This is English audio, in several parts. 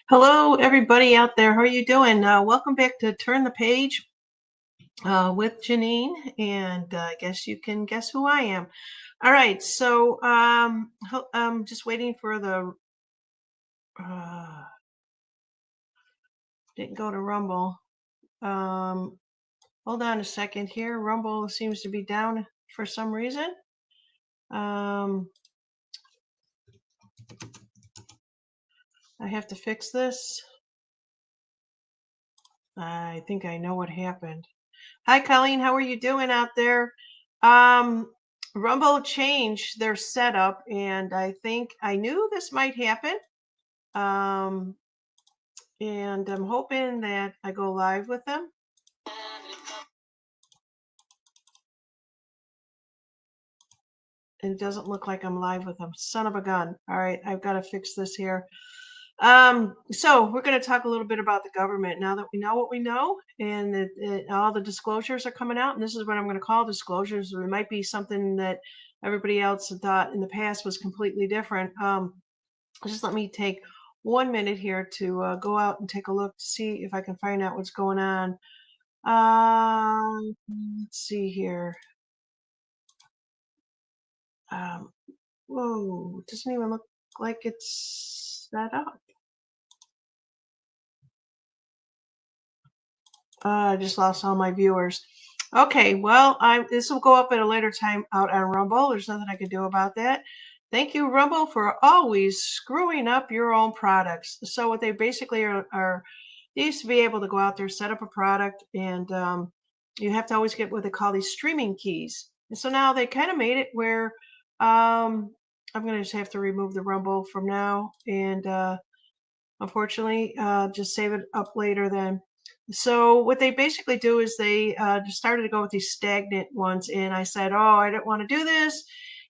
Hello, everybody out there. How are you doing? Welcome back to Turn the Page with Janine, and I guess you can guess who I am. All right, so I'm just waiting for the. Uh, didn't go to Rumble. Um, Hold on a second here. Rumble seems to be down for some reason. Um, I have to fix this. I think I know what happened. Hi, Colleen. How are you doing out there? Um, Rumble changed their setup, and I think I knew this might happen. Um, and I'm hoping that I go live with them. It doesn't look like I'm live with them. Son of a gun. All right, I've got to fix this here. So we're going to talk a little bit about the government now that we know what we know, and all the disclosures are coming out. And this is what I'm going to call disclosures. It might be something that everybody else had thought in the past was completely different. Just let me take 1 minute here to go out and take a look to see if I can find out what's going on. Let's see here. Um, Whoa, it doesn't even look like it's set up. I just lost all my viewers. Okay, well, this will go up at a later time out on Rumble. There's nothing I can do about that. Thank you, Rumble, for always screwing up your own products. So what they basically are they used to be able to go out there, set up a product, and you have to always get what they call these streaming keys. And so now they kind of made it where I'm going to just have to remove the Rumble from now, and unfortunately, just save it up later then. So what they basically do is they just started to go with these stagnant ones, and I said, "Oh, I don't want to do this."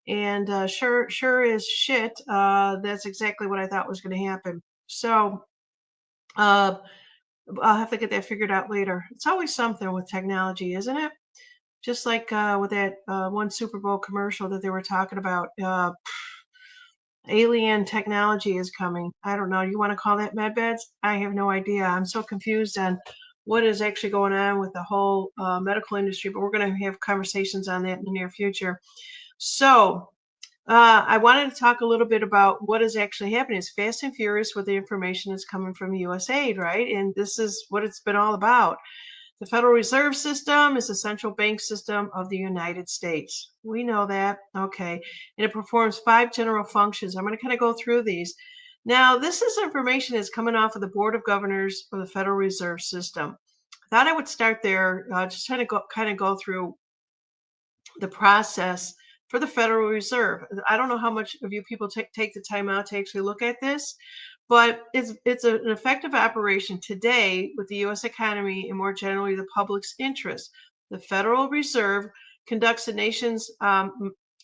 And sure as shit, that's exactly what I thought was going to happen. So uh, I'll have to get that figured out later. It's always something with technology, isn't it? Just like with that one Super Bowl commercial that they were talking about. Alien technology is coming. I don't know. You want to call that med beds? I have no idea. I'm so confused on what is actually going on with the whole medical industry, but we're going to have conversations on that in the near future. So, I wanted to talk a little bit about what is actually happening. It's fast and furious with the information that's coming from USAID, right? And this is what it's been all about. The Federal Reserve System is the central bank system of the United States. We know that. Okay. And it performs 5 general functions. I'm going to kind of go through these. Now, this is information that's coming off of the Board of Governors of the Federal Reserve System. I thought I would start there, just trying to kind of go through the process for the Federal Reserve. I don't know how much of you people take the time out to actually look at this, but it's an effective operation today with the U.S. economy and more generally the public's interest. The Federal Reserve conducts the nation's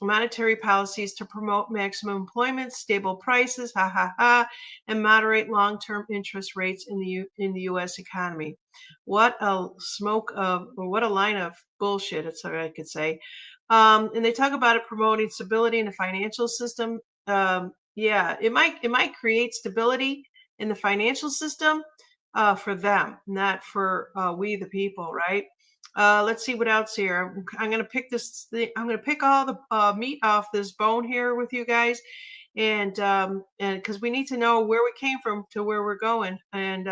monetary policies to promote maximum employment, stable prices, and moderate long-term interest rates in the U.S. economy. What a what a line of bullshit! It's what I could say. And they talk about it promoting stability in the financial system. Yeah, it might create stability in the financial system for them, not for we the people, right? Let's see what else here. I'm going to pick this. I'm going to pick all the meat off this bone here with you guys, and because we need to know where we came from to where we're going, and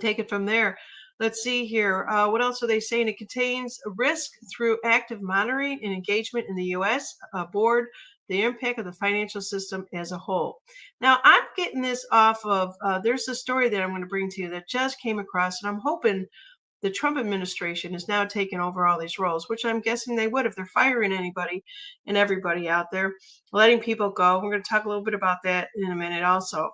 take it from there. Let's see here. What else are they saying? It contains a risk through active monitoring and engagement in the U.S. Board, the impact of the financial system as a whole. Now, I'm getting this off of, there's a story that I'm going to bring to you that just came across, and I'm hoping the Trump administration is now taking over all these roles, which I'm guessing they would if they're firing anybody and everybody out there, letting people go. We're going to talk a little bit about that in a minute also.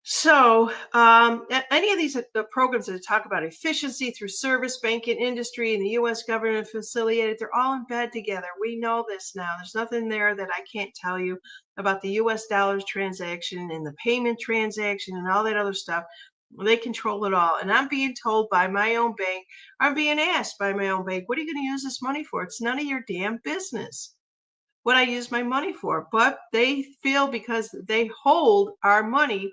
So, any of these programs that talk about efficiency through service, banking, industry, and the U.S. government affiliated, they're all in bed together. We know this now. There's nothing there that I can't tell you about the U.S. dollars transaction and the payment transaction and all that other stuff. They control it all. And I'm being told by my own bank, I'm being asked by my own bank, what are you going to use this money for? It's none of your damn business what I use my money for. But they feel because they hold our money,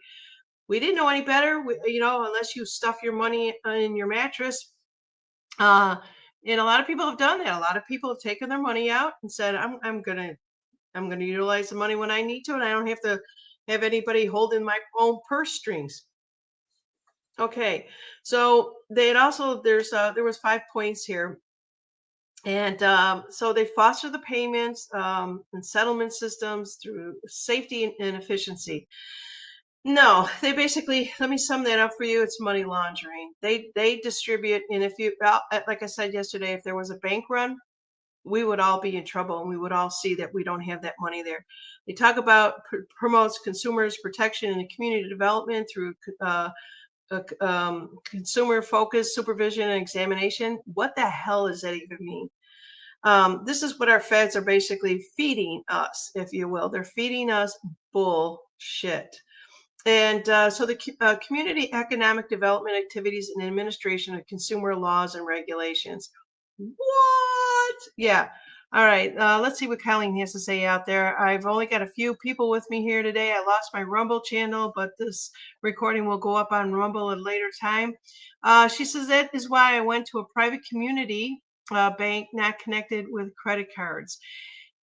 We didn't know any better, unless you stuff your money in your mattress. And a lot of people have done that. A lot of people have taken their money out and said, I'm gonna utilize the money when I need to, and I don't have to have anybody holding my own purse strings. Okay, so there was 5 points here. And so they foster the payments and settlement systems through safety and efficiency. No, they basically, let me sum that up for you. It's money laundering. They distribute, and if you, like I said yesterday, if there was a bank run, we would all be in trouble, and we would all see that we don't have that money there. They talk about promotes consumers protection and community development through consumer focused supervision and examination. What the hell does that even mean? This is what our feds are basically feeding us, if you will. They're feeding us bullshit. And so the community economic development activities and administration of consumer laws and regulations. What? Yeah. All right. Let's see what Colleen has to say out there. I've only got a few people with me here today. I lost my Rumble channel, but this recording will go up on Rumble at a later time. She says that is why I went to a private community bank not connected with credit cards.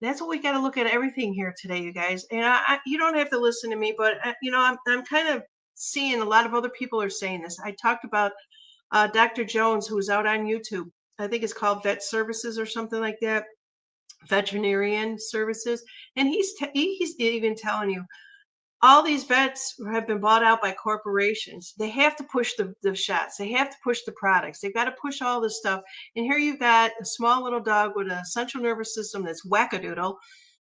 That's what we got to look at everything here today, you guys. And you don't have to listen to me, but I'm kind of seeing a lot of other people are saying this. I talked about Dr. Jones, who's out on YouTube. I think it's called Vet Services or something like that, veterinarian services. And he's even telling you, all these vets have been bought out by corporations. They have to push the shots. They have to push the products. They've got to push all this stuff. And here you've got a small little dog with a central nervous system that's wackadoodle.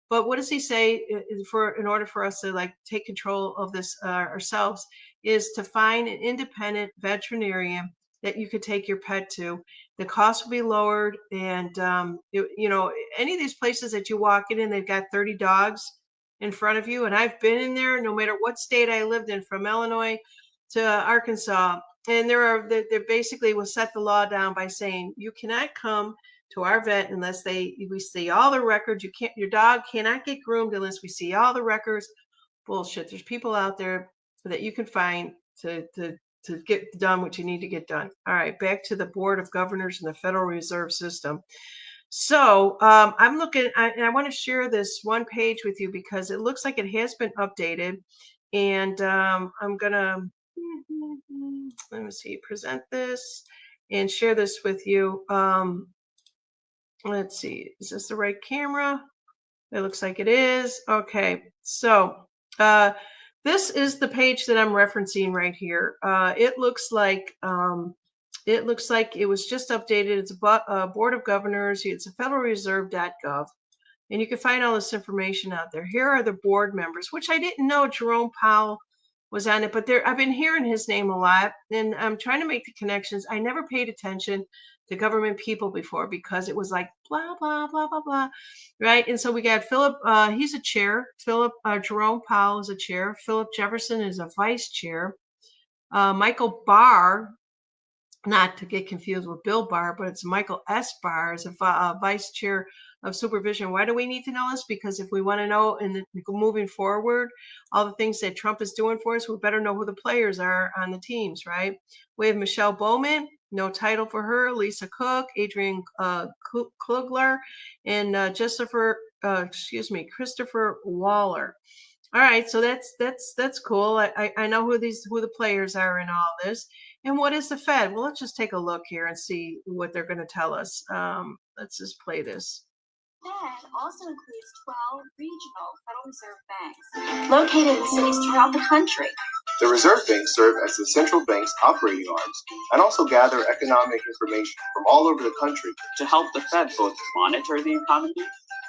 But what does he say in order for us to like take control of this ourselves is to find an independent veterinarian that you could take your pet to. The cost will be lowered. And, any of these places that you walk in, they've got 30 dogs in front of you. And I've been in there no matter what state I lived in, from Illinois to Arkansas. And they basically will set the law down by saying you cannot come to our vet unless we see all the records. Your dog cannot get groomed unless we see all the records. Bullshit. There's people out there that you can find to get done what you need to get done. All right, back to the Board of Governors and the Federal Reserve System. So I'm looking, and I want to share this one page with you because it looks like it has been updated. And I'm going to, let me see, present this and share this with you. Let's see, is this the right camera? It looks like it is. Okay, so this is the page that I'm referencing right here. It looks like it was just updated. It's a Board of Governors. It's a federalreserve.gov. And you can find all this information out there. Here are the board members, which I didn't know Jerome Powell was on it, but I've been hearing his name a lot. And I'm trying to make the connections. I never paid attention to government people before because it was like blah, blah, blah, blah, blah. Right. And so we got Philip, he's a chair. Jerome Powell is a chair. Philip Jefferson is a vice chair. Michael Barr, not to get confused with Bill Barr, but it's Michael S. Barr as a vice chair of supervision. Why do we need to know this? Because if we want to know moving forward, all the things that Trump is doing for us, we better know who the players are on the teams, right? We have Michelle Bowman, no title for her, Lisa Cook, Adrian Klugler, and Christopher Waller. All right, so that's cool. I know who the players are in all this. And what is the Fed? Well, let's just take a look here and see what they're going to tell us. Let's just play this. Fed also includes 12 regional Federal Reserve banks located in cities throughout the country. The reserve banks serve as the central bank's operating arms and also gather economic information from all over the country to help the Fed both monitor the economy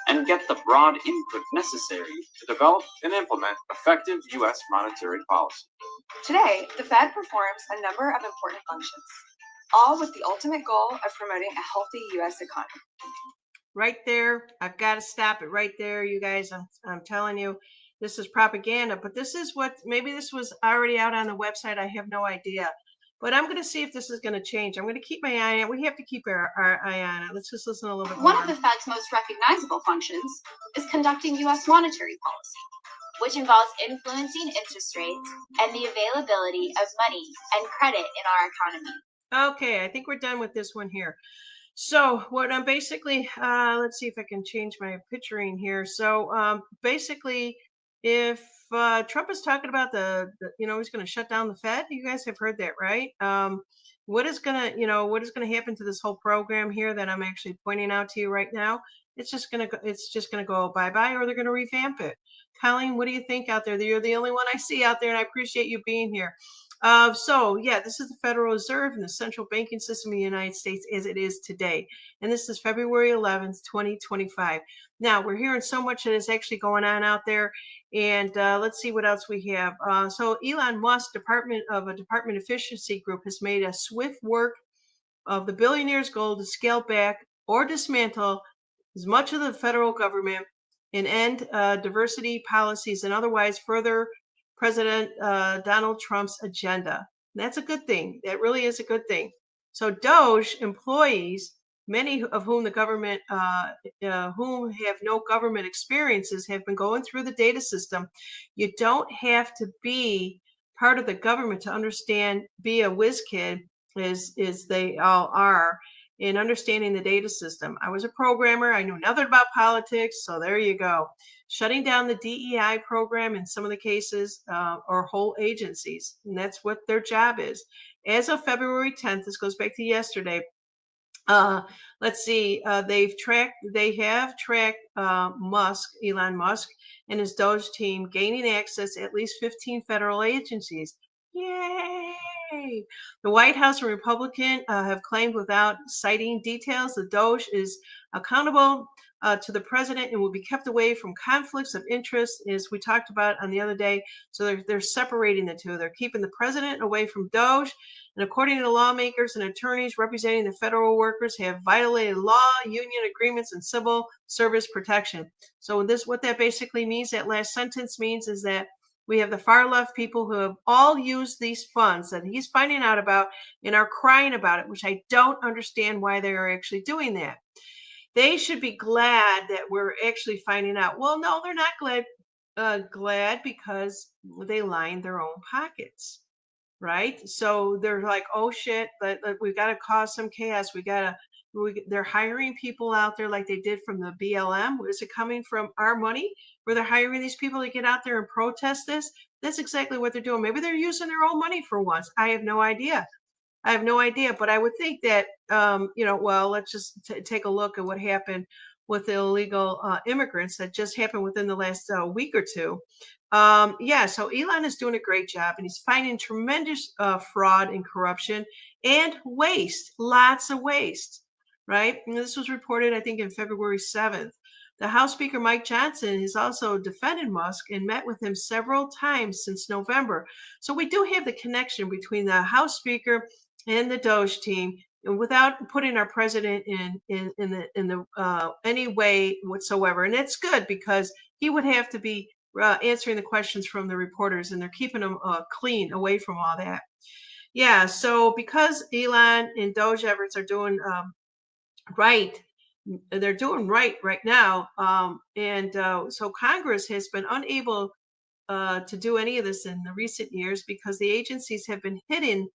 and get the broad input necessary to develop and implement effective U.S. monetary policy. Today, the Fed performs a number of important functions, all with the ultimate goal of promoting a healthy U.S. economy. Right there, I've got to stop it right there, you guys. I'm telling you, this is propaganda, but this is maybe this was already out on the website. I have no idea. But I'm going to see if this is going to change. I'm going to keep my eye on it. We have to keep our eye on it. Let's just listen a little bit more. One of the Fed's most recognizable functions is conducting U.S. monetary policy. which involves influencing interest rates and the availability of money and credit in our economy. Okay, I think we're done with this one here. So what I'm basically, let's see if I can change my picturing here. So basically, if Trump is talking about he's going to shut down the Fed. You guys have heard that, right? What is what is going to happen to this whole program here that I'm actually pointing out to you right now? It's just going to go bye-bye, or they're going to revamp it. Colleen, what do you think out there? You're the only one I see out there, and I appreciate you being here. So yeah, this is the Federal Reserve and the central banking system of the United States as it is today. And this is February 11th, 2025. Now we're hearing so much that is actually going on out there. And let's see what else we have. So Elon Musk, Department Efficiency Group, has made a swift work of the billionaire's goal to scale back or dismantle as much of the federal government and end diversity policies and otherwise further President Donald Trump's agenda. And that's a good thing. That really is a good thing. So Doge employees, many of whom the government, whom have no government experiences, have been going through the data system. You don't have to be part of the government to understand, be a whiz kid, as they all are, in understanding the data system. I was a programmer. I knew nothing about politics. So there you go. Shutting down the DEI program in some of the cases, or whole agencies. And that's what their job is. As of February 10th, this goes back to yesterday. Let's see, they have tracked Elon Musk and his Doge team gaining access to at least 15 federal agencies. Yay! The White House and Republican have claimed, without citing details, the Doge is accountable to the president and will be kept away from conflicts of interest, as we talked about on the other day. So they're separating the two. They're keeping the president away from Doge. And according to the lawmakers and attorneys representing the federal workers, have violated law, union agreements, and civil service protection. So what that basically means, that last sentence means, is that we have the far left people who have all used these funds that he's finding out about and are crying about it, which I don't understand why they are actually doing that. They should be glad that we're actually finding out. Well, no, they're not glad because they line their own pockets, right? So they're like, oh shit, but we've got to cause some chaos. They're hiring people out there like they did from the BLM. Is it coming from our money where they're hiring these people to get out there and protest this? That's exactly what they're doing. Maybe they're using their own money for once. I have no idea. But I would think that, well, let's just take a look at what happened with the illegal immigrants that just happened within the last week or two. So Elon is doing a great job, and he's finding tremendous fraud and corruption and waste, lots of waste, right? And this was reported, I think, in February 7th. The House Speaker, Mike Johnson, has also defended Musk and met with him several times since November. So we do have the connection between the House Speaker and the Doge team, and without putting our president in any way whatsoever. And that's good, because he would have to be answering the questions from the reporters, and they're keeping them clean away from all that. Yeah, so because Elon and Doge efforts are doing right, they're doing right now, so Congress has been unable to do any of this in the recent years because the agencies have been hidden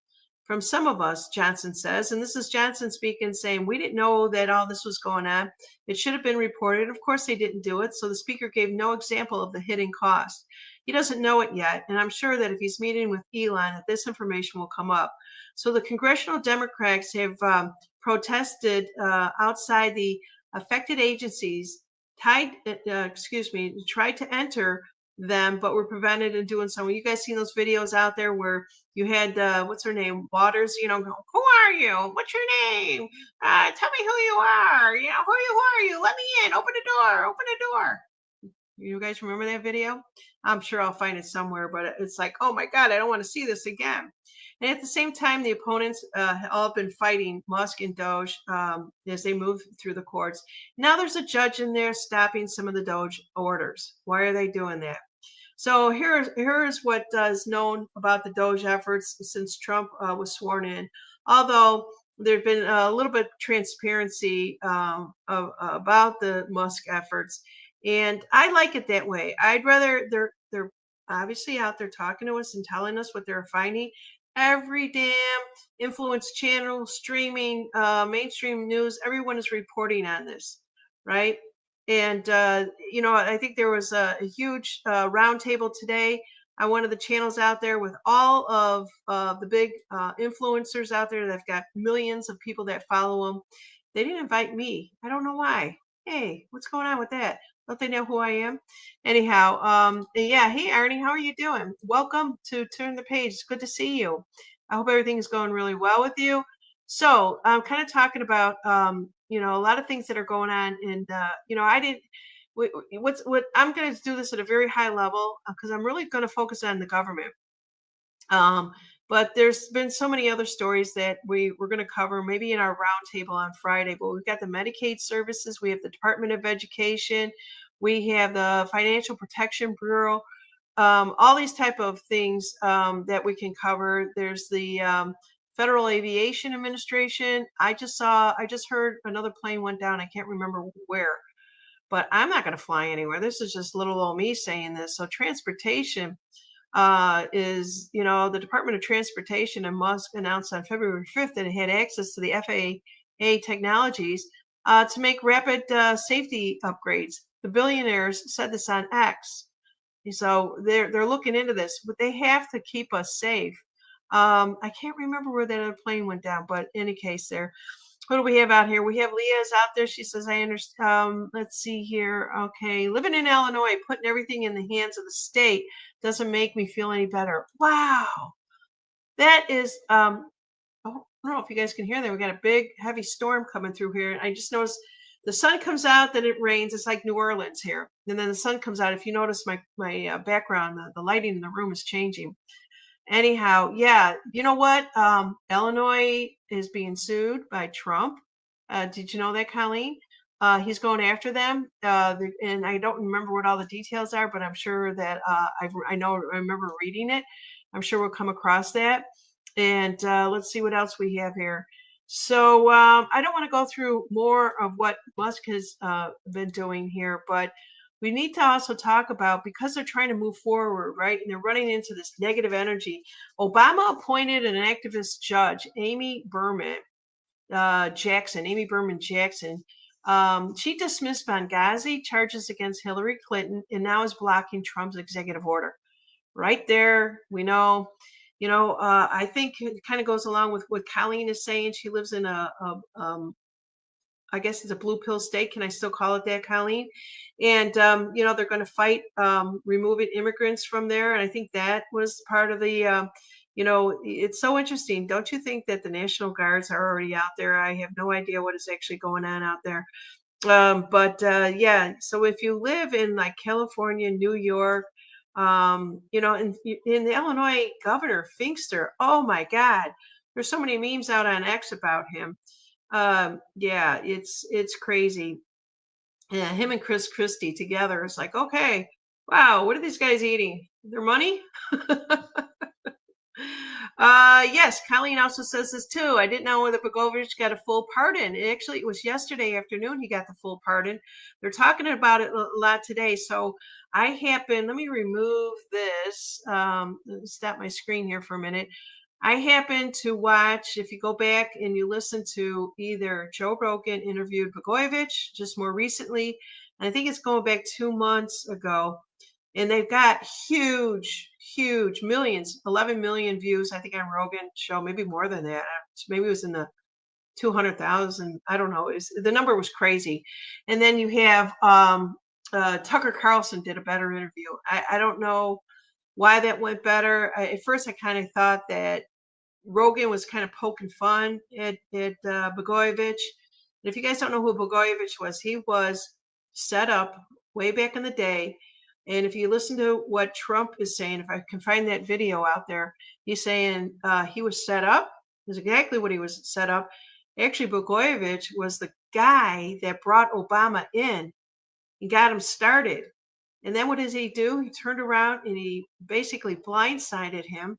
from some of us, Johnson says. And this is Johnson speaking, saying, we didn't know that all this was going on. It should have been reported. Of course, they didn't do it. So the speaker gave no example of the hidden cost. He doesn't know it yet. And I'm sure that if he's meeting with Elon, that this information will come up. So the congressional Democrats have protested outside the affected agencies, tried to enter them, but were prevented in doing so. You guys seen those videos out there where you had what's her name, Waters, go, who are you, what's your name, tell me who you are, who are you, let me in, open the door. You guys remember that video? I'm sure I'll find it somewhere, but it's like, oh my God, I don't want to see this again. And at the same time, the opponents all have been fighting Musk and Doge as they move through the courts. Now there's a judge in there stopping some of the Doge orders. Why are they doing that? So here is what is known about the Doge efforts since Trump was sworn in. Although there's been a little bit of transparency about the Musk efforts. And I like it that way. I'd rather they're obviously out there talking to us and telling us what they're finding. Every damn influence channel, streaming, mainstream news, everyone is reporting on this, right? And I think there was a huge roundtable today on one of the channels out there with all of the big influencers out there that've got millions of people that follow them. They didn't invite me. I don't know why. Hey, what's going on with that? Don't they know who I am? Anyhow, yeah. Hey, Arnie, how are you doing? Welcome to Turn the Page. It's good to see you. I hope everything is going really well with you. So I'm kind of talking about, a lot of things that are going on, and I didn't. What I'm going to do this at a very high level because I'm really going to focus on the government. But there's been so many other stories that we're going to cover maybe in our roundtable on Friday. But we've got the Medicaid services, we have the Department of Education, we have the Financial Protection Bureau, all these type of things that we can cover. There's the Federal Aviation Administration. I just heard another plane went down. I can't remember where, but I'm not going to fly anywhere. This is just little old me saying this. So transportation is, the Department of Transportation and Musk announced on February 5th that it had access to the FAA technologies to make rapid safety upgrades. The billionaires said this on X. So they're looking into this, but they have to keep us safe. I can't remember where that other plane went down, but in any case, there. What do we have out here? We have Leah's out there. She says, I understand. Let's see here. Okay. Living in Illinois, putting everything in the hands of the state doesn't make me feel any better. Wow. That is, I don't know if you guys can hear that. We got a big, heavy storm coming through here. I just noticed the sun comes out, then it rains. It's like New Orleans here. And then the sun comes out. If you notice my background, the lighting in the room is changing. Anyhow, yeah, you know what? Illinois is being sued by Trump. Did you know that, Colleen? He's going after them, and I don't remember what all the details are, but I'm sure that I remember reading it. I'm sure we'll come across that. And let's see what else we have here. So I don't want to go through more of what Musk has been doing here, but we need to also talk about, because they're trying to move forward, right? And they're running into this negative energy. Obama appointed an activist judge, Amy Berman Jackson. She dismissed Benghazi charges against Hillary Clinton and now is blocking Trump's executive order. Right there, we know. I think it kind of goes along with what Colleen is saying. She lives in I guess it's a blue pill state. Can I still call it that, Colleen? And, they're going to fight removing immigrants from there. And I think that was part of the, it's so interesting. Don't you think that the National Guards are already out there? I have no idea what is actually going on out there. Yeah, so if you live in like California, New York, in the Illinois governor, Finkster, oh my God, there's so many memes out on X about him. Yeah, it's crazy. Yeah, him and Chris Christie together. It's like, okay, wow, what are these guys eating? Their money? Yes, Colleen also says this too. I didn't know whether Bogovich got a full pardon. Actually, it was yesterday afternoon he got the full pardon. They're talking about it a lot today. So let me remove this. Stop my screen here for a minute. I happened to watch, if you go back and you listen to either Joe Rogan interviewed Blagojevich just more recently, and I think it's going back 2 months ago, and they've got huge millions, 11 million views, I think, on Rogan show, maybe more than that. Maybe it was in the 200,000. I don't know. The number was crazy. And then you have Tucker Carlson did a better interview. I don't know why that went better. At first, I kind of thought that Rogan was kind of poking fun at Blagojevich. And if you guys don't know who Blagojevich was, he was set up way back in the day. And if you listen to what Trump is saying, if I can find that video out there, he's saying he was set up. That's exactly what he was set up. Actually, Blagojevich was the guy that brought Obama in and got him started. And then what does he do? He turned around and he basically blindsided him.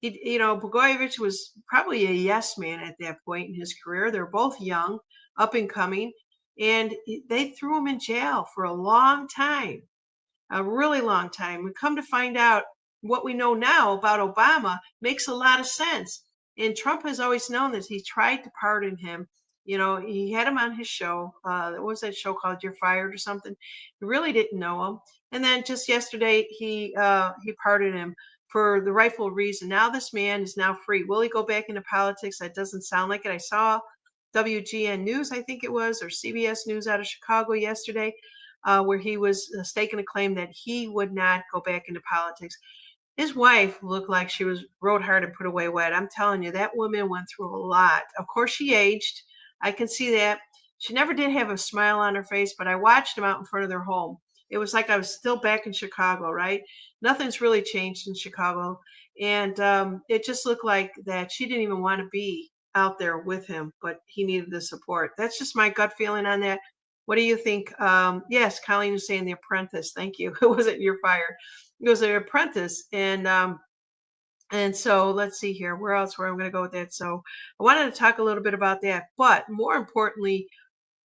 Blagojevich was probably a yes man at that point in his career. They're both young, up and coming. and they threw him in jail for a long time, a really long time. We come to find out what we know now about Obama makes a lot of sense. And Trump has always known this. He tried to pardon him. You know, he had him on his show. What was that show called? You're Fired or something. He really didn't know him. And then just yesterday, he pardoned him for the rightful reason. Now this man is now free. Will he go back into politics? That doesn't sound like it. I saw WGN News, I think it was, or CBS News out of Chicago yesterday, where he was staking a claim that he would not go back into politics. His wife looked like she was rode hard and put away wet. I'm telling you, that woman went through a lot. Of course, she aged. I can see that. She never did have a smile on her face, but I watched them out in front of their home. It was like I was still back in Chicago, right? Nothing's really changed in Chicago. And it just looked like that she didn't even want to be out there with him, but he needed the support. That's just my gut feeling on that. What do you think? Yes, Colleen was saying The Apprentice. Thank you. It wasn't You're Fired. It was The Apprentice. And so let's see here. Where else where I'm going to go with that? So I wanted to talk a little bit about that. But more importantly,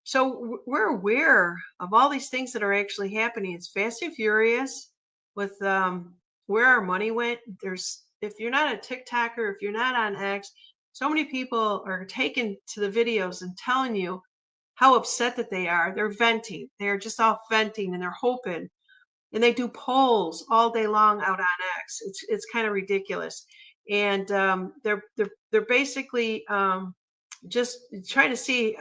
so we're aware of all these things that are actually happening. It's fast and furious with where our money went. There's if you're not a TikToker, if you're not on X, so many people are taken to the videos and telling you how upset that they are. They're venting. They're just all venting and they're hoping. And they do polls all day long out on X. It's kind of ridiculous. And they're basically just trying to see,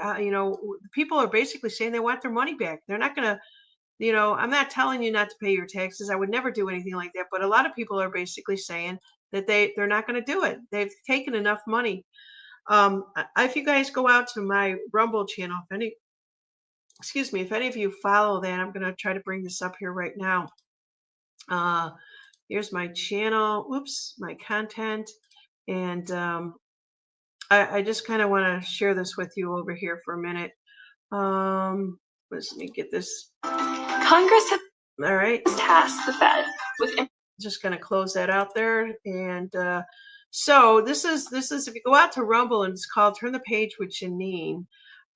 people are basically saying they want their money back. They're not going to, I'm not telling you not to pay your taxes. I would never do anything like that. But a lot of people are basically saying that they're not going to do it. They've taken enough money. If you guys go out to my Rumble channel, if any of you follow that, I'm going to try to bring this up here right now. Here's my channel. Oops, my content. And I just kind of want to share this with you over here for a minute. Let me get this. Congress has All right. tasked the Fed with Just going to close that out there. And so this is if you go out to Rumble, and it's called Turn the Page with Janine.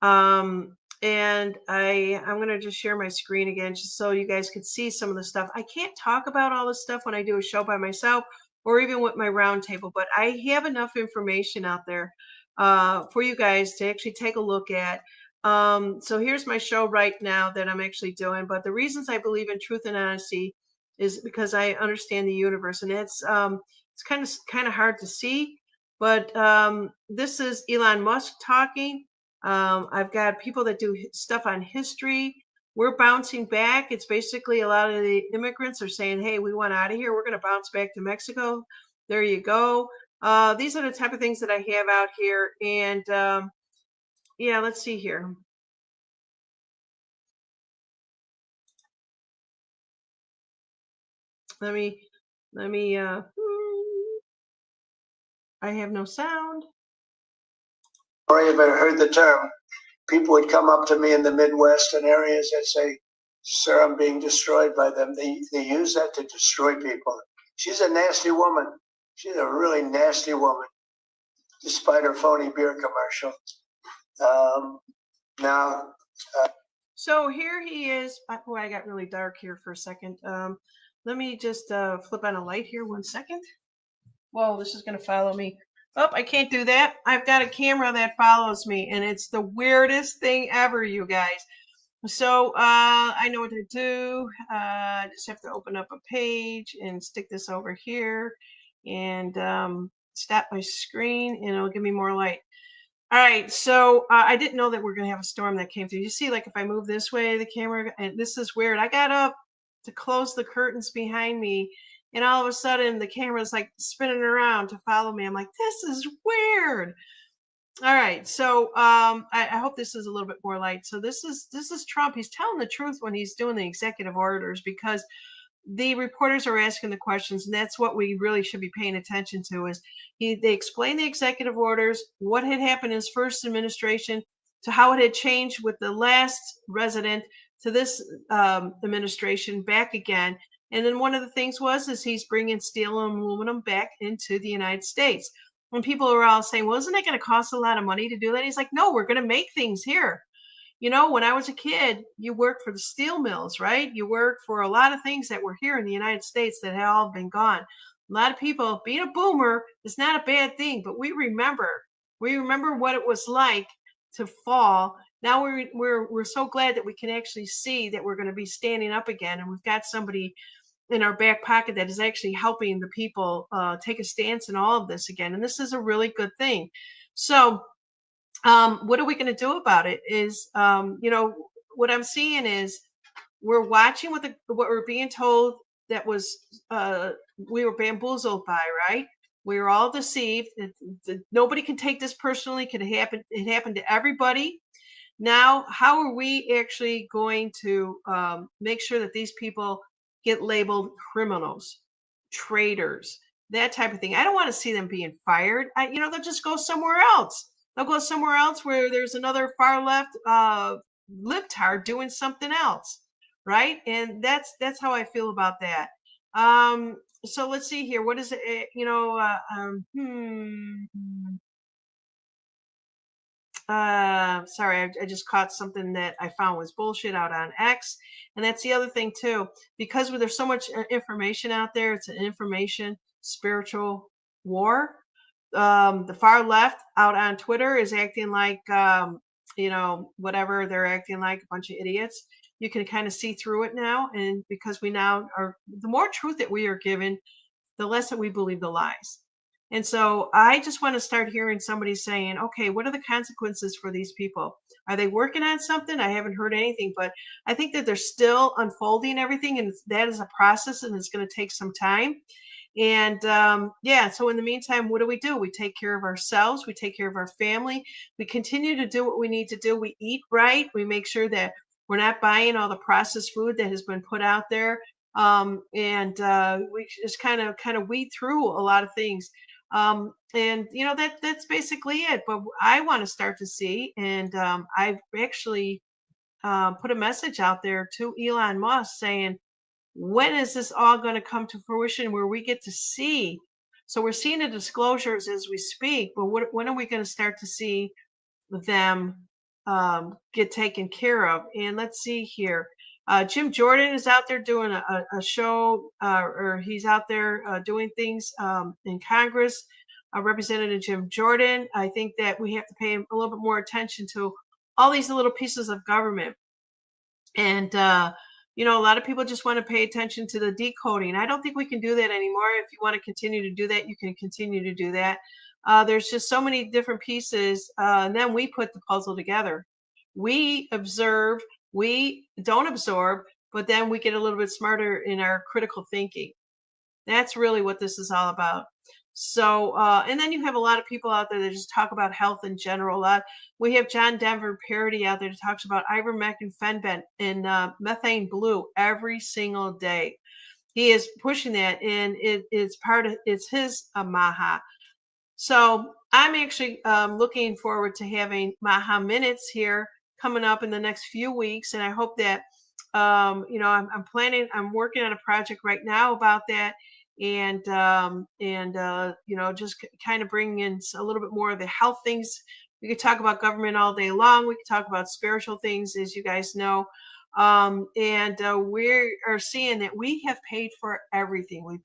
And I'm going to just share my screen again just so you guys could see some of the stuff. I can't talk about all this stuff when I do a show by myself or even with my roundtable, but I have enough information out there for you guys to actually take a look at. So here's my show right now that I'm actually doing. But the reasons I believe in truth and honesty is because I understand the universe, and it's kind of hard to see. But this is Elon Musk talking. I've got people that do stuff on history. We're bouncing back. It's basically a lot of the immigrants are saying, hey, we want out of here. We're going to bounce back to Mexico. There you go. These are the type of things that I have out here. And yeah, let's see here. Let me, I have no sound. Or you've ever heard the term, people would come up to me in the Midwest and areas that say, sir, I'm being destroyed by them. They use that to destroy people. She's a nasty woman. She's a really nasty woman, despite her phony beer commercial. So here he is. Boy, I got really dark here for a second. Let me just flip on a light here 1 second. Whoa, this is going to follow me. Oh, I can't do that. I've got a camera that follows me, and it's the weirdest thing ever, you guys. So I know what to do. I just have to open up a page and stick this over here and stop my screen, and it'll give me more light. All right, so I didn't know that we're going to have a storm that came through. You see, like if I move this way, the camera, and this is weird. I got up to close the curtains behind me, and all of a sudden the camera's like spinning around to follow me. I'm like, this is weird. All right, so I hope this is a little bit more light. So this is Trump. He's telling the truth when he's doing the executive orders, because the reporters are asking the questions, and that's what we really should be paying attention to. Is they explain the executive orders, what had happened in his first administration, to how it had changed with the last resident, to this administration back again. And then one of the things is he's bringing steel and aluminum back into the United States. When people are all saying, well, isn't it going to cost a lot of money to do that? He's like, no, we're going to make things here. When I was a kid, you worked for the steel mills, right? You worked for a lot of things that were here in the United States that had all been gone. A lot of people, being a boomer is not a bad thing, but we remember. We remember what it was like to fall. Now we're so glad that we can actually see that we're going to be standing up again, and we've got somebody in our back pocket that is actually helping the people take a stance in all of this again. And this is a really good thing. So what are we going to do about it is, what I'm seeing is we're watching what we're being told that was we were bamboozled by, right? We were all deceived. Nobody can take this personally. It happened to everybody. Now, how are we actually going to make sure that these people get labeled criminals, traitors, that type of thing? I don't want to see them being fired. They'll just go somewhere else. They'll go somewhere else where there's another far left libtard doing something else, right? And that's how I feel about that. So let's see here. What is it? Sorry, I just caught something that I found was bullshit out on X. And that's the other thing too, because there's so much information out there, it's an information spiritual war. The far left out on Twitter is acting like, whatever they're acting like, a bunch of idiots. You can kind of see through it now. And because we now are, the more truth that we are given, the less that we believe the lies. And so I just want to start hearing somebody saying, okay, what are the consequences for these people? Are they working on something? I haven't heard anything, but I think that they're still unfolding everything. And that is a process, and it's going to take some time. And so in the meantime, what do? We take care of ourselves. We take care of our family. We continue to do what we need to do. We eat right. We make sure that we're not buying all the processed food that has been put out there. We just kind of weed through a lot of things. That's basically it. But I want to start to see, and I've actually put a message out there to Elon Musk saying, when is this all going to come to fruition where we get to see? So we're seeing the disclosures as we speak, but when are we going to start to see them get taken care of? And let's see here. Jim Jordan is out there doing a show, or he's out there doing things in Congress. Representative Jim Jordan, I think that we have to pay a little bit more attention to all these little pieces of government. And, a lot of people just want to pay attention to the decoding. I don't think we can do that anymore. If you want to continue to do that, you can continue to do that. There's just so many different pieces, and then we put the puzzle together. We observe, we don't absorb, but then we get a little bit smarter in our critical thinking. That's really what this is all about. So, and then you have a lot of people out there that just talk about health in general. We have John Denver Parody out there that talks about ivermectin, fenbent, and methane blue every single day. He is pushing that, and it's his Maha. So I'm actually looking forward to having Maha Minutes here coming up in the next few weeks, and I hope that I'm working on a project right now about that. And just kind of bring in a little bit more of the health things. We could talk about government all day long. We could talk about spiritual things, as you guys know. We are seeing that we have paid for everything. We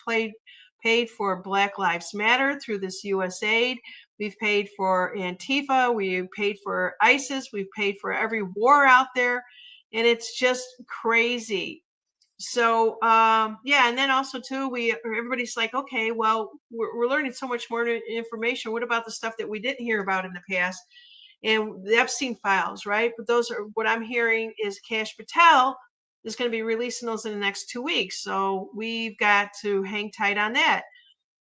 paid for Black Lives Matter through this USAID. We've paid for Antifa. We've paid for ISIS. We've paid for every war out there. And it's just crazy. So, and then also too, everybody's like, okay, well, we're learning so much more information. What about the stuff that we didn't hear about in the past? And the Epstein files, right? But those are, what I'm hearing is Kash Patel is going to be releasing those in the next 2 weeks. So we've got to hang tight on that.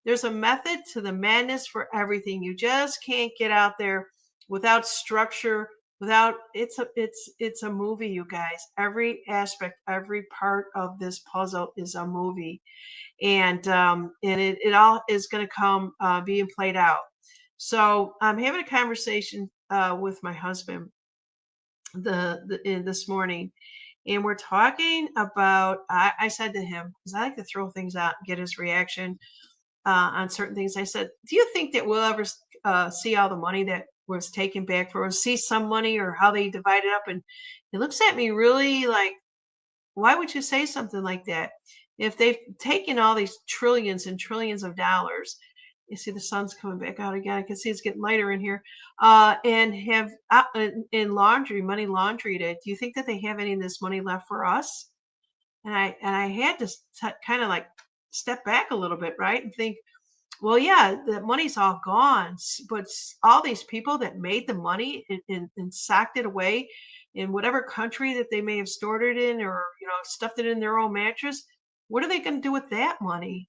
There's a method to the madness for everything. You just can't get out there without structure. It's a movie, you guys. Every aspect, every part of this puzzle is a movie, and it all is going to come being played out. So I'm having a conversation with my husband this morning, and we're talking about. I said to him, because I like to throw things out and get his reaction on certain things. I said, "Do you think that we'll ever see all the money that was taken back for, or see some money, or how they divide it up. And it looks at me really like, why would you say something like that? If they've taken all these trillions and trillions of dollars, you see the sun's coming back out again. I can see it's getting lighter in here. And have in money laundried it. Do you think that they have any of this money left for us? And I had to kind of like step back a little bit, right, and think, well, yeah, the money's all gone, but all these people that made the money and socked it away in whatever country that they may have stored it in, or stuffed it in their own mattress, what are they going to do with that money?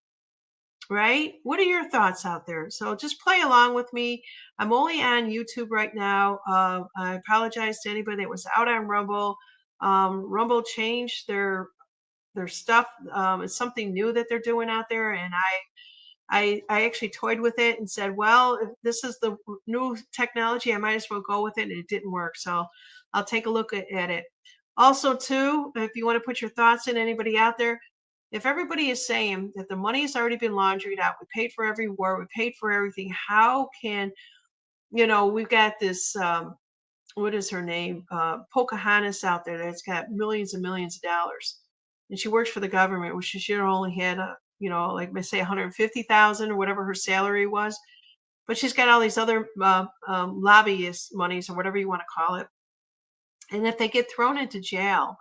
Right? What are your thoughts out there? So just play along with me. I'm only on YouTube right now. I apologize to anybody that was out on Rumble. Rumble changed their stuff. It's something new that they're doing out there, and I actually toyed with it and said, well, if this is the new technology, I might as well go with it. And it didn't work, so I'll take a look at it. Also, too, if you want to put your thoughts in, anybody out there, if everybody is saying that the money has already been laundered out, we paid for every war, we paid for everything, how can, we've got this, what is her name? Pocahontas out there that's got millions and millions of dollars. And she works for the government, which she should have only had, like they say 150,000 or whatever her salary was. But she's got all these other lobbyist monies, or whatever you want to call it. And if they get thrown into jail,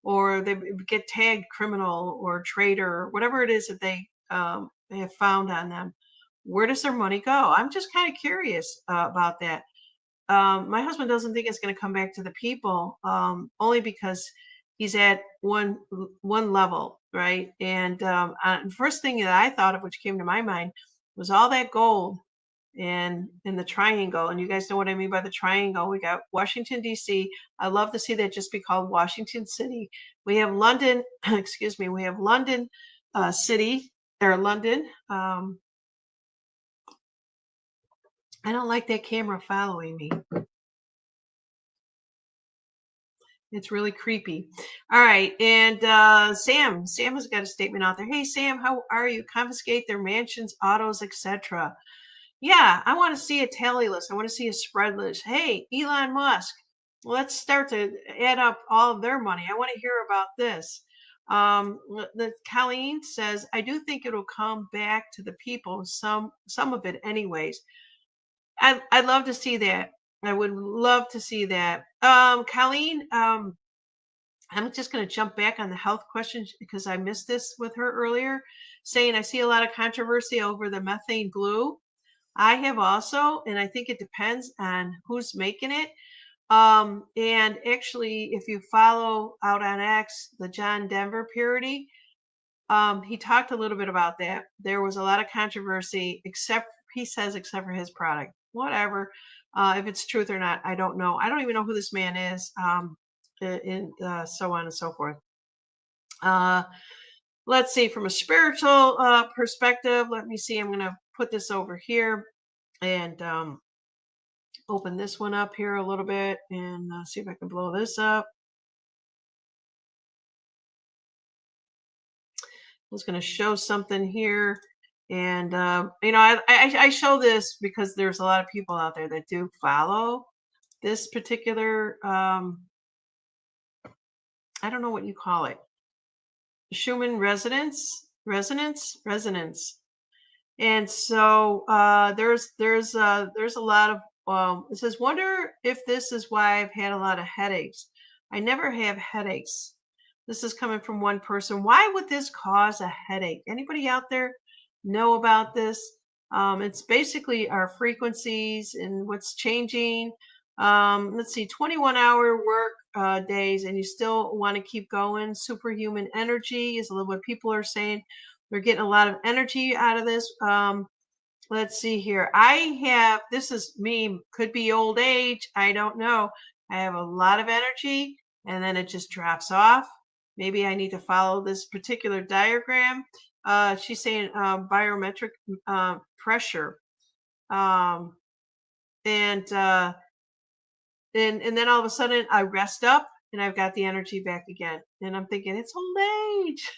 or they get tagged criminal or traitor, or whatever it is that they have found on them, where does their money go? I'm just kind of curious about that. My husband doesn't think it's going to come back to the people, only because he's at one level, right? And the first thing that I thought of, which came to my mind, was all that gold and in the triangle. And you guys know what I mean by the triangle. We got Washington, D.C. I love to see that just be called Washington City. We have London, excuse me, we have London City, or London. I don't like that camera following me. It's really creepy. All right. And Sam has got a statement out there. Hey, Sam, how are you? Confiscate their mansions, autos, etc. Yeah, I want to see a tally list. I want to see a spread list. Hey, Elon Musk, let's start to add up all of their money. I want to hear about this. Colleen says, I do think it'll come back to the people, some of it anyways. I'd love to see that. I would love to see that. Colleen, I'm just going to jump back on the health questions because I missed this with her earlier, saying I see a lot of controversy over the methane blue. I have also, and I think it depends on who's making it. And actually, if you follow out on X, the John Denver parody, he talked a little bit about that. There was a lot of controversy, except for his product. Whatever. If it's truth or not, I don't know. I don't even know who this man is, and so on and so forth. Let's see, from a spiritual perspective, let me see. I'm going to put this over here and open this one up here a little bit and see if I can blow this up. I was going to show something here. And, I show this because there's a lot of people out there that do follow this particular, I don't know what you call it. Schumann resonance. And so there's a lot of, it says, wonder if this is why I've had a lot of headaches. I never have headaches. This is coming from one person. Why would this cause a headache? Anybody out there know about this? It's basically our frequencies and what's changing. Let's see, 21-hour work days, and you still want to keep going. Superhuman energy is a little what people are saying. They're getting a lot of energy out of this. Let's see here. This is me, could be old age. I don't know. I have a lot of energy and then it just drops off. Maybe I need to follow this particular diagram. She's saying barometric pressure. And then all of a sudden I rest up and I've got the energy back again. And I'm thinking it's old age.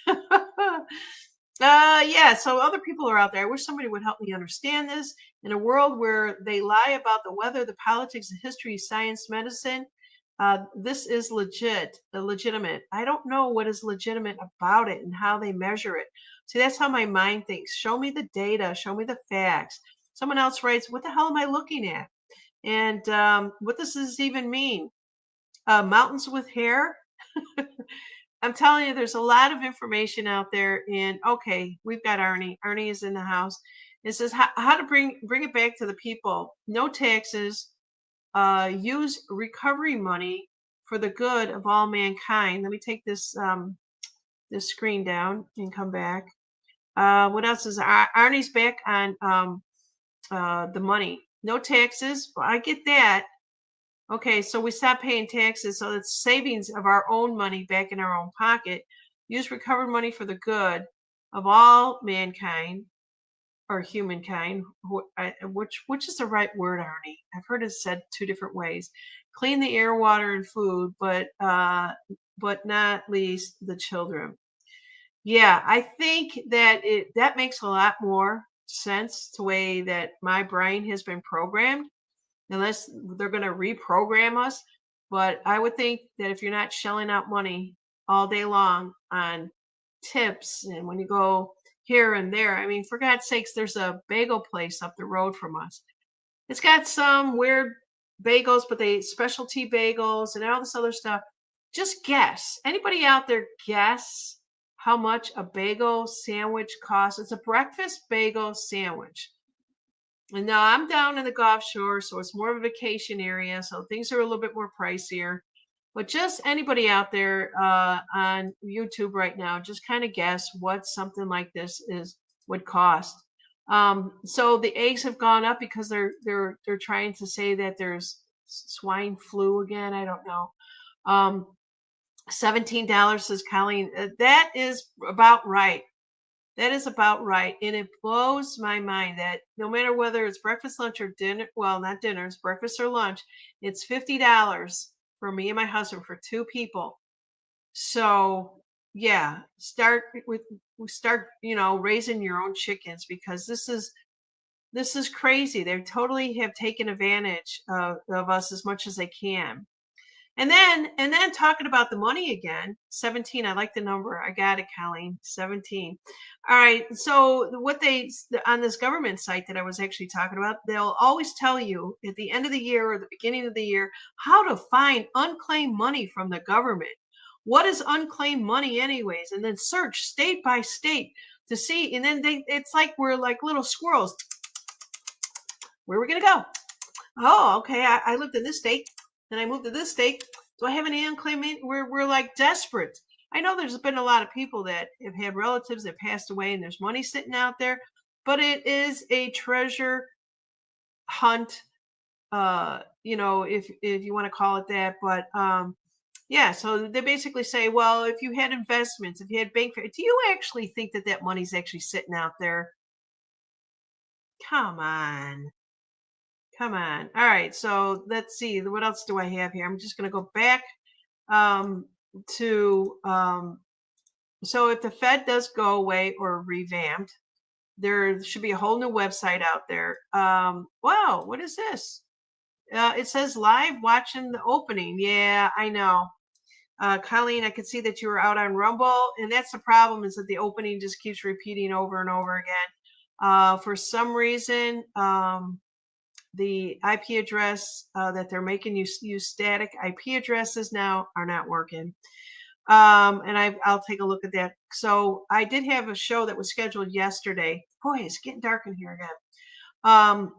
Yeah, so other people are out there. I wish somebody would help me understand this. In a world where they lie about the weather, the politics, the history, science, medicine, this is legitimate. I don't know what is legitimate about it and how they measure it. See, that's how my mind thinks. Show me the data, show me the facts. Someone else writes, what the hell am I looking at? And what does this even mean? Mountains with hair? I'm telling you, there's a lot of information out there. And okay, we've got Arnie. Arnie is in the house. It says how to bring it back to the people. No taxes. Use recovery money for the good of all mankind. Let me take this screen down and come back. What else is Arnie's back on the money? No taxes. Well, I get that. Okay, so we stop paying taxes, so it's savings of our own money back in our own pocket. Use recovered money for the good of all mankind or humankind, which is the right word, Arnie? I've heard it said two different ways. Clean the air, water, and food, but not least the children. Yeah, I think that that makes a lot more sense to the way that my brain has been programmed unless they're going to reprogram us. But I would think that if you're not shelling out money all day long on tips and when you go here and there, I mean, for God's sakes, there's a bagel place up the road from us. It's got some weird bagels, but they specialty bagels and all this other stuff. Just guess. Anybody out there guess how much a bagel sandwich costs? It's a breakfast bagel sandwich. And now I'm down in the Gulf Shore, so it's more of a vacation area, so things are a little bit more pricier. But just anybody out there on YouTube right now, just kind of guess what something like this would cost. So the eggs have gone up because they're trying to say that there's swine flu again. I don't know. $17 says Colleen. That is about right. That is about right. And it blows my mind that no matter whether it's breakfast, lunch, or dinner, well, not dinner, it's breakfast or lunch, it's $50 for me and my husband for two people. So yeah, start, raising your own chickens because this is crazy. They totally have taken advantage of us as much as they can. And then talking about the money again, 17. I like the number. I got it, Colleen. 17. All right. So what on this government site that I was actually talking about, they'll always tell you at the end of the year or the beginning of the year how to find unclaimed money from the government. What is unclaimed money anyways? And then search state by state to see. And then it's like we're like little squirrels. Where are we going to go? Oh, okay. I lived in this state. Then I moved to this state. Do I have any unclaimed? We're like desperate. I know there's been a lot of people that have had relatives that passed away and there's money sitting out there, but it is a treasure hunt, if you want to call it that. But yeah, so they basically say, well, if you had investments, if you had bank, do you actually think that money's actually sitting out there? Come on. Come on. All right. So let's see. What else do I have here? I'm just going to go back to. So if the Fed does go away or revamped, there should be a whole new website out there. Wow. What is this? It says live watching the opening. Yeah, I know. Colleen, I could see that you were out on Rumble. And that's the problem is that the opening just keeps repeating over and over again. For some reason, the IP address that they're making you use static IP addresses now are not working. And I'll take a look at that. So I did have a show that was scheduled yesterday. Boy, it's getting dark in here again.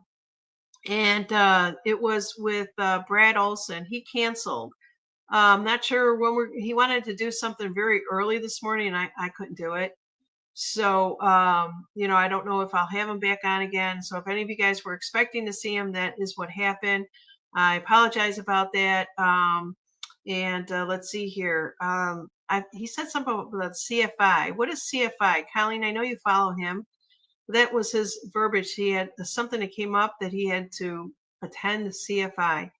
And it was with Brad Olson. He canceled. Not sure when he wanted to do something very early this morning and I couldn't do it. So, I don't know if I'll have him back on again. So if any of you guys were expecting to see him, that is what happened. I apologize about that. And let's see here. He said something about CFI. What is CFI? Colleen, I know you follow him. That was his verbiage. He had something that came up that he had to attend the CFI.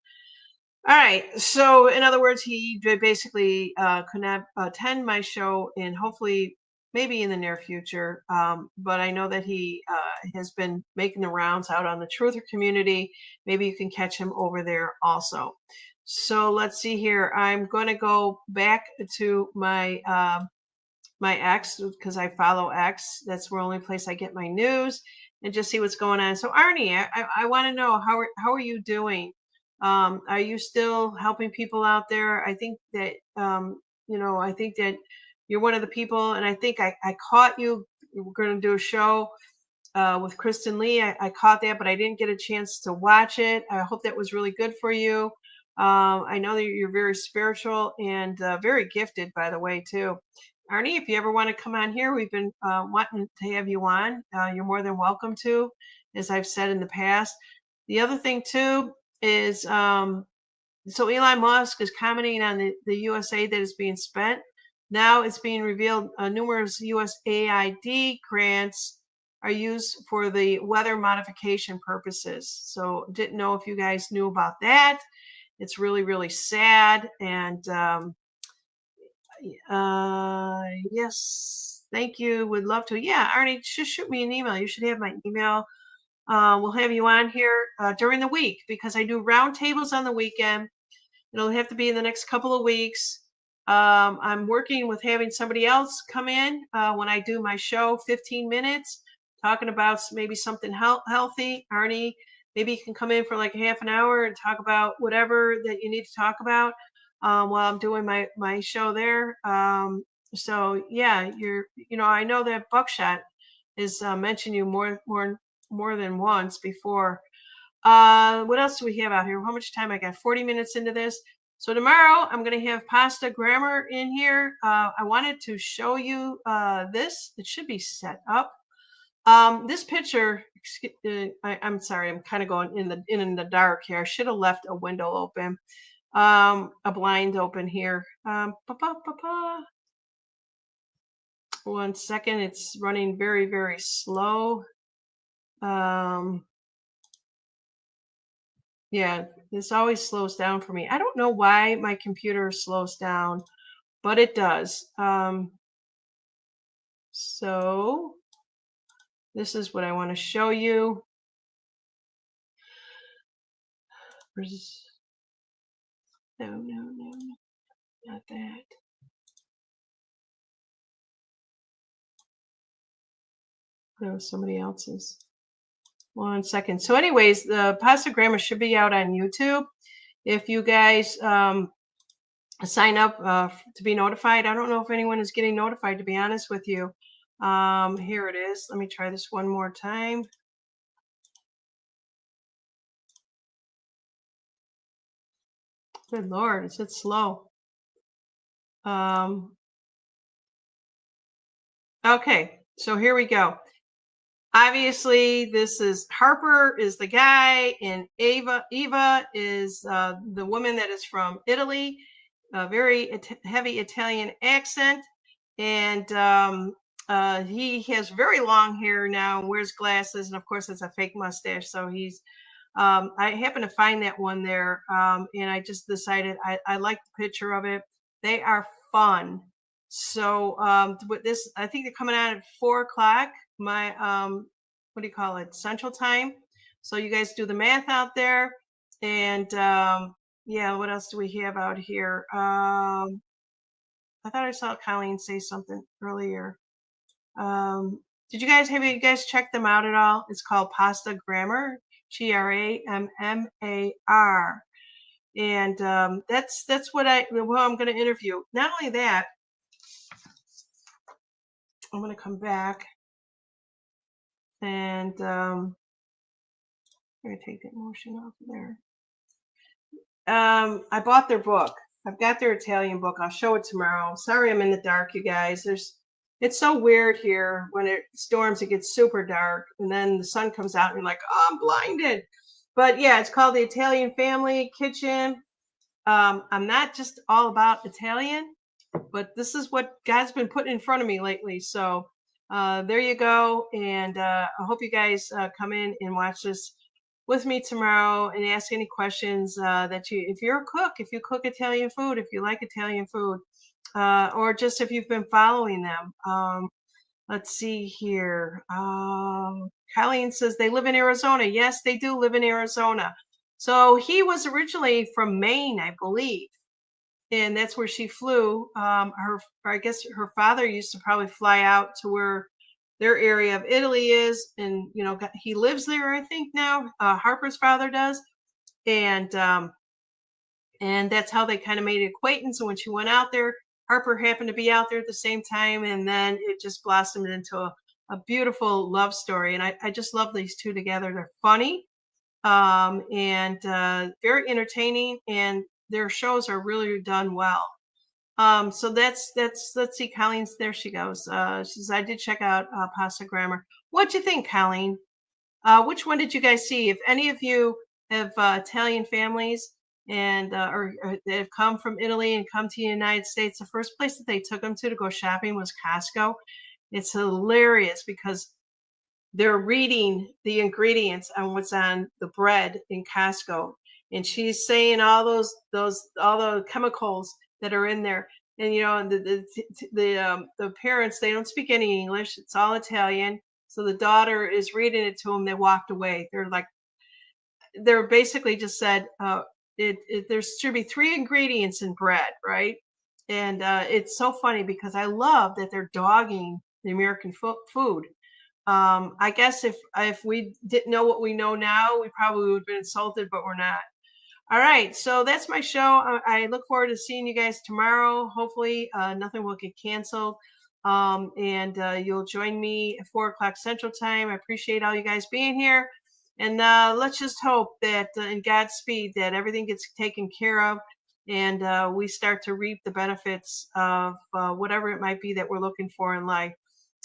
All right. So in other words, he basically could not attend my show and hopefully maybe in the near future. But I know that he has been making the rounds out on the truther community. Maybe you can catch him over there also. So let's see here. I'm going to go back to my my X because I follow X. That's the only place I get my news and just see what's going on. So Arnie, I want to know how are you doing? Are you still helping people out there? I think that I think that you're one of the people, and I think I caught you. We're going to do a show with Kristen Lee. I caught that, but I didn't get a chance to watch it. I hope that was really good for you. I know that you're very spiritual and very gifted, by the way, too. Arnie, if you ever want to come on here, we've been wanting to have you on. You're more than welcome to, as I've said in the past. The other thing, too, is so Elon Musk is commenting on the USA that is being spent. Now it's being revealed numerous USAID grants are used for the weather modification purposes. So didn't know if you guys knew about that. It's really, really sad. And yes, thank you. Would love to. Yeah, Arnie, just shoot me an email. You should have my email. We'll have you on here during the week because I do roundtables on the weekend. It'll have to be in the next couple of weeks. I'm working with having somebody else come in when I do my show, 15 minutes, talking about maybe something healthy. Arnie, maybe you can come in for like a half an hour and talk about whatever that you need to talk about while I'm doing my show there. So yeah, I know that Buckshot has mentioned you more than once before. What else do we have out here? How much time I got? 40 minutes into this. So tomorrow I'm going to have Pasta Grammar in here. I wanted to show you this. It should be set up. This picture, I'm sorry, I'm kind of going in the dark here. I should have left a window open, a blind open here. 1 second, it's running very, very slow. Yeah, this always slows down for me. I don't know why my computer slows down, but it does. So this is what I want to show you. No, not that. That was somebody else's. 1 second. So anyways, the Pasta Grammar should be out on YouTube. If you guys sign up to be notified. I don't know if anyone is getting notified, to be honest with you. Here it is. Let me try this one more time. Good Lord, is it slow? Okay, so here we go. Obviously, this is Harper is the guy, and Eva is the woman that is from Italy, a very heavy Italian accent, and he has very long hair now, wears glasses, and of course it's a fake mustache. So he's I happened to find that one there, and I just decided I like the picture of it. They are fun. So with this, I think they're coming out at 4 o'clock. My what do you call it? Central time. So you guys do the math out there, and yeah. What else do we have out here? I thought I saw Colleen say something earlier. Did you guys check them out at all? It's called Pasta Grammar, Grammar, and that's what I'm going to interview. Not only that, I'm going to come back and I'm going to take that motion off of there. I bought their book. I've got their Italian book. I'll show it tomorrow. Sorry, I'm in the dark, you guys. It's so weird here when it storms. It gets super dark, and then the sun comes out, and you're like, oh, I'm blinded. But yeah, it's called The Italian Family Kitchen. I'm not just all about Italian, but this is what God's been putting in front of me lately. So there you go. And I hope you guys come in and watch this with me tomorrow and ask any questions if you're a cook, if you cook Italian food, if you like Italian food, or just if you've been following them. Let's see here. Colleen says they live in Arizona. Yes, they do live in Arizona. So he was originally from Maine, I believe, and that's where she flew. I guess her father used to probably fly out to where their area of Italy is, and he lives there, I think now. Harper's father does, and that's how they kind of made an acquaintance. And when she went out there, Harper happened to be out there at the same time, and then it just blossomed into a beautiful love story. And I just love these two together. They're funny, and very entertaining, and their shows are really done well. So that's let's see, Colleen's there. She goes. She says, I did check out Pasta Grammar. What'd you think, Colleen? Which one did you guys see? If any of you have Italian families and or that have come from Italy and come to the United States, the first place that they took them to go shopping was Costco. It's hilarious because they're reading the ingredients on what's on the bread in Costco, and she's saying all the chemicals that are in there. And the parents, they don't speak any English; it's all Italian. So the daughter is reading it to them. They walked away. They're basically just said, there should be 3 ingredients in bread, right? And it's so funny because I love that they're dogging the American food. I guess if we didn't know what we know now, we probably would have been insulted, but we're not. All right, so that's my show. I look forward to seeing you guys tomorrow. Hopefully, nothing will get canceled. And you'll join me at 4:00 Central Time. I appreciate all you guys being here. And let's just hope that in Godspeed that everything gets taken care of and we start to reap the benefits of whatever it might be that we're looking for in life.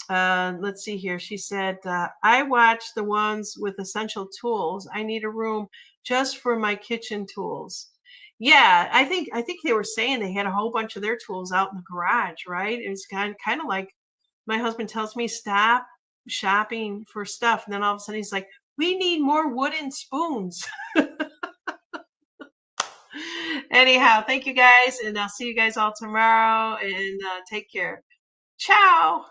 Let's see here. She said, I watch the ones with essential tools. I need a room just for my kitchen tools. Yeah, I think they were saying they had a whole bunch of their tools out in the garage, right? It's kind of like my husband tells me, stop shopping for stuff. And then all of a sudden he's like, we need more wooden spoons. Anyhow, thank you guys. And I'll see you guys all tomorrow, and take care. Ciao.